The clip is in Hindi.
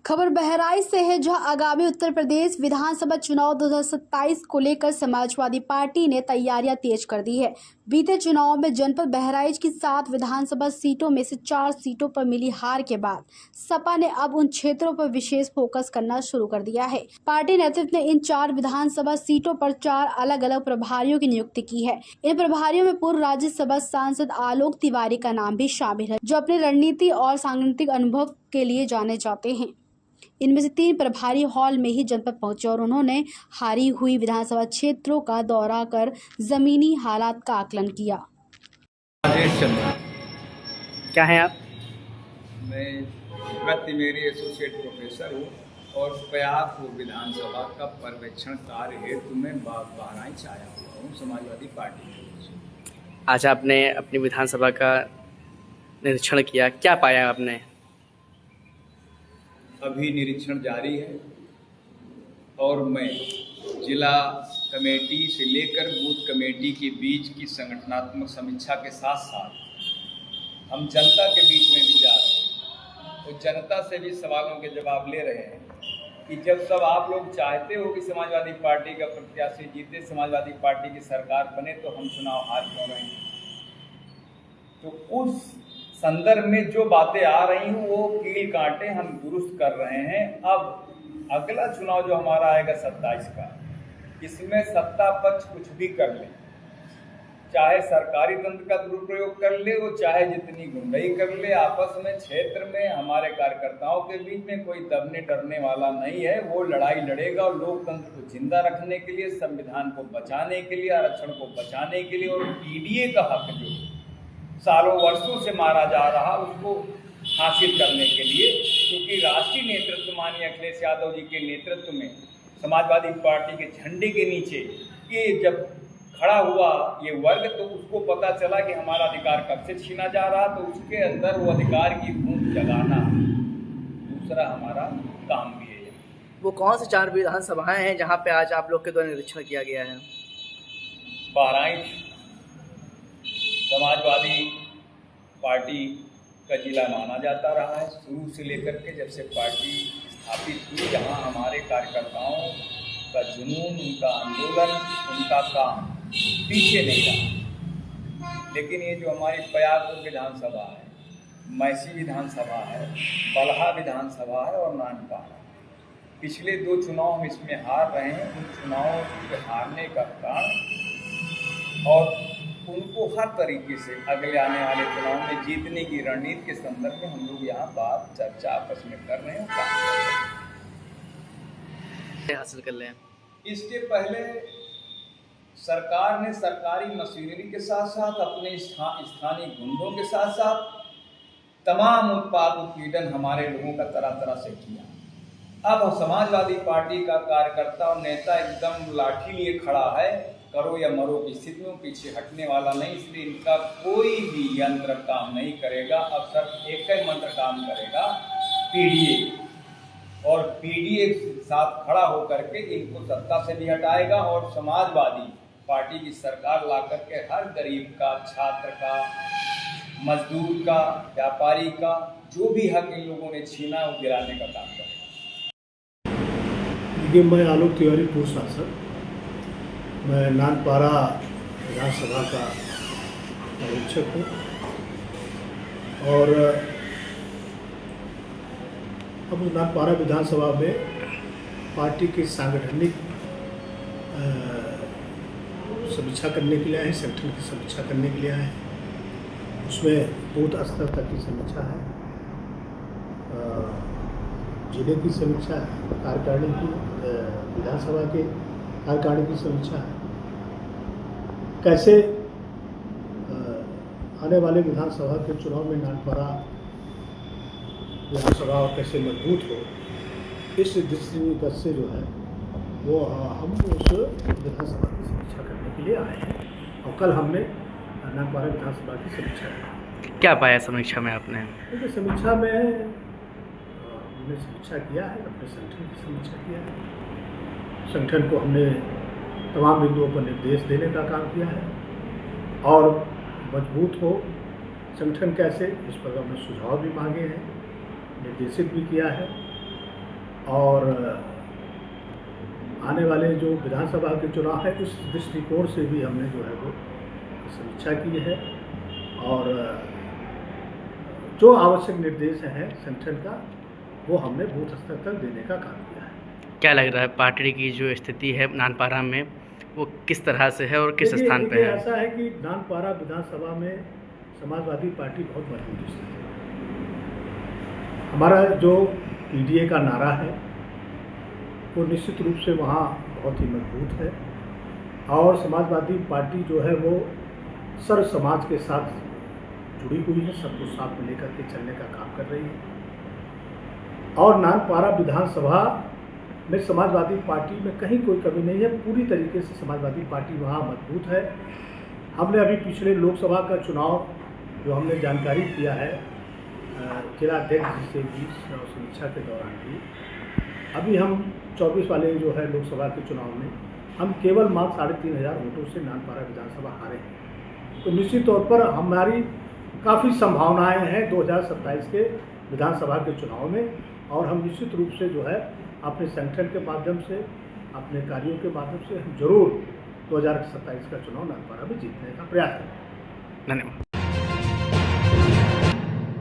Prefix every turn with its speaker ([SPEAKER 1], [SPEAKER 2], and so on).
[SPEAKER 1] खबर बहराइच से है, जहां आगामी उत्तर प्रदेश विधानसभा चुनाव 2027 को लेकर समाजवादी पार्टी ने तैयारियां तेज कर दी है। बीते चुनाव में जनपद बहराइच की 7 विधानसभा सीटों में से 4 सीटों पर मिली हार के बाद सपा ने अब उन क्षेत्रों पर विशेष फोकस करना शुरू कर दिया है। पार्टी नेतृत्व ने इन 4 विधानसभा सीटों पर 4 अलग अलग प्रभारियों की नियुक्ति की है। इन प्रभारियों में पूर्व राज्यसभा सांसद आलोक तिवारी का नाम भी शामिल है, जो अपनी रणनीति और सांगठनिक अनुभव के लिए जाने जाते हैं। इनमें से 3 प्रभारी हॉल में ही जनपद पहुंचे और उन्होंने हारी हुई विधानसभा क्षेत्रों का दौरा कर जमीनी हालात का आकलन किया।
[SPEAKER 2] क्या है आप?
[SPEAKER 3] मैं प्रति मेरी एसोसिएट प्रोफेसर हूँ और प्रयागपुर विधानसभा का पर्यवेक्षण कार्य हेतु मैं बहराइच आया हुआ हूँ समाजवादी पार्टी की।
[SPEAKER 2] आज आपने अपनी विधानसभा का निरीक्षण किया, क्या पाया आपने?
[SPEAKER 3] अभी निरीक्षण जारी है और मैं जिला कमेटी से लेकर बूथ कमेटी के बीच की संगठनात्मक समीक्षा के साथ साथ हम जनता के बीच में भी जा रहे हैं तो जनता से भी सवालों के जवाब ले रहे हैं कि जब सब आप लोग चाहते हो कि समाजवादी पार्टी का प्रत्याशी जीते, समाजवादी पार्टी की सरकार बने, तो हम चुनाव हार क्यों रहे हैं। तो उस संदर्भ में जो बातें आ रही हैं वो कील कांटे हम दुरुस्त कर रहे हैं। अब अगला चुनाव जो हमारा आएगा 27 का, इसमें सत्ता पक्ष कुछ भी कर ले, चाहे सरकारी तंत्र का दुरुपयोग कर ले, वो चाहे जितनी गुंडाई कर ले, आपस में क्षेत्र में हमारे कार्यकर्ताओं के बीच में कोई दबने डरने वाला नहीं है। वो लड़ाई लड़ेगा और लोकतंत्र को जिंदा रखने के लिए, संविधान को बचाने के लिए, आरक्षण को बचाने के लिए और पीडीए का हक जो सालों वर्षों से मारा जा रहा उसको हासिल करने के लिए, क्योंकि राष्ट्रीय नेतृत्व माननीय अखिलेश यादव जी के नेतृत्व में समाजवादी पार्टी के झंडे के नीचे ये जब खड़ा हुआ ये वर्ग, तो उसको पता चला कि हमारा अधिकार कब से छीना जा रहा, तो उसके अंदर वो अधिकार की गूंज जगाना दूसरा हमारा काम भी है।
[SPEAKER 2] वो कौन से 4 विधानसभाएं हैं जहां पे आज आप लोग के द्वारा निरीक्षण किया गया है?
[SPEAKER 3] बहराइच समाजवादी पार्टी का जिला माना जाता रहा है शुरू से लेकर के, जब से पार्टी स्थापित हुई, जहां हमारे कार्यकर्ताओं का जुनून, उनका आंदोलन, उनका काम पीछे नहीं रहा। लेकिन ये जो हमारी प्रयागपुर विधानसभा है, मैसी विधानसभा है, बलहा विधानसभा है और नानपाड़ा, पिछले 2 चुनाव हम इसमें हार रहे हैं। उन चुनावों के हारने का कारण और उनको हर तरीके से अगले आने वाले चुनाव में जीतने की रणनीति के संदर्भ में हम लोग यहाँ बात चर्चा आपस में कर रहे हैं, काम कर रहे हैं।
[SPEAKER 2] हासिल कर लें।
[SPEAKER 3] इसके पहले सरकार ने सरकारी मशीनरी के साथ साथ अपने स्थानीय गुंडों के साथ साथ तमाम उत्पाद उत्पीड़न हमारे लोगों का तरह तरह से किया। अब समाजवादी पार्टी का कार्यकर्ता और नेता एकदम लाठी लिए खड़ा है, करो या मरो की स्थिति में, पीछे हटने वाला नहीं। इसलिए इनका कोई भी यंत्र काम नहीं करेगा। अब सिर्फ एक ही मंत्र काम करेगा, पीडीए, और पीडीए के साथ खड़ा होकर के इनको सत्ता से भी हटाएगा और समाजवादी पार्टी की सरकार ला करके हर गरीब का, छात्र का, मजदूर का, व्यापारी का जो भी हक इन लोगों ने छीना वो गिराने का काम करेगा।
[SPEAKER 4] देखिए, मैं आलोक तिवारी, पूर्व सांसद, मैं नानपाड़ा विधानसभा का पर्यवेक्षक हूँ और अब नानपाड़ा विधानसभा में पार्टी की सांगठनिक समीक्षा करने के लिए आए हैं, संगठन की समीक्षा करने के लिए आए हैं। उसमें बूथ स्तर तक की समीक्षा है, जिले की समीक्षा है, कार्यकारिणी की, विधानसभा के कार्यकारिणी की समीक्षा है। कैसे आने वाले विधानसभा के चुनाव में नानपाड़ा विधानसभा कैसे मजबूत हो, इस दृष्टिगत से जो है वो हम उस विधानसभा की समीक्षा करने के लिए आए हैं और कल हमने नानपाड़ा विधानसभा की समीक्षा की।
[SPEAKER 2] क्या पाया समीक्षा में आपने?
[SPEAKER 4] देखिए, समीक्षा में हमने समीक्षा किया है, अपने संगठन की समीक्षा किया है। संगठन को हमने तमाम बिंदुओं पर निर्देश देने का काम किया है और मजबूत हो संगठन कैसे, इस पर हमने सुझाव भी मांगे हैं, निर्देशित भी किया है और आने वाले जो विधानसभा के चुनाव है उस दृष्टिकोण से भी हमने जो है वो समीक्षा की है और जो आवश्यक निर्देश हैं संगठन का वो हमने बूथ स्तर तक देने का काम किया है।
[SPEAKER 2] क्या लग रहा है पार्टी की जो स्थिति है नानपारा में वो किस तरह से है और किस
[SPEAKER 4] देखिए,
[SPEAKER 2] स्थान पे है?
[SPEAKER 4] ऐसा है कि नानपारा विधानसभा में समाजवादी पार्टी बहुत मजबूत स्थिति है। हमारा जो पीडीए का नारा है वो निश्चित रूप से वहाँ बहुत ही मजबूत है और समाजवादी पार्टी जो है वो सर्व समाज के साथ जुड़ी हुई है, सबको साथ में लेकर के चलने का काम कर रही है और नानपारा विधानसभा में समाजवादी पार्टी में कहीं कोई कमी नहीं है, पूरी तरीके से समाजवादी पार्टी वहाँ मजबूत है। हमने अभी पिछले लोकसभा का चुनाव जो हमने जानकारी किया है जिलाध्यक्ष से भी समीक्षा के दौरान भी, अभी हम 24 वाले जो है लोकसभा के चुनाव में हम केवल मात्र 3500 वोटों से नानपारा विधानसभा हारे हैं। तो निश्चित तौर पर हमारी काफ़ी संभावनाएं हैं 2027 के विधानसभा के चुनाव में और हम निश्चित रूप से जो है अपने संगठन के माध्यम से अपने कार्यों के माध्यम से हम जरूर 2027 का चुनाव नानपारा में जीतने का प्रयास करेंगे।
[SPEAKER 2] धन्यवाद।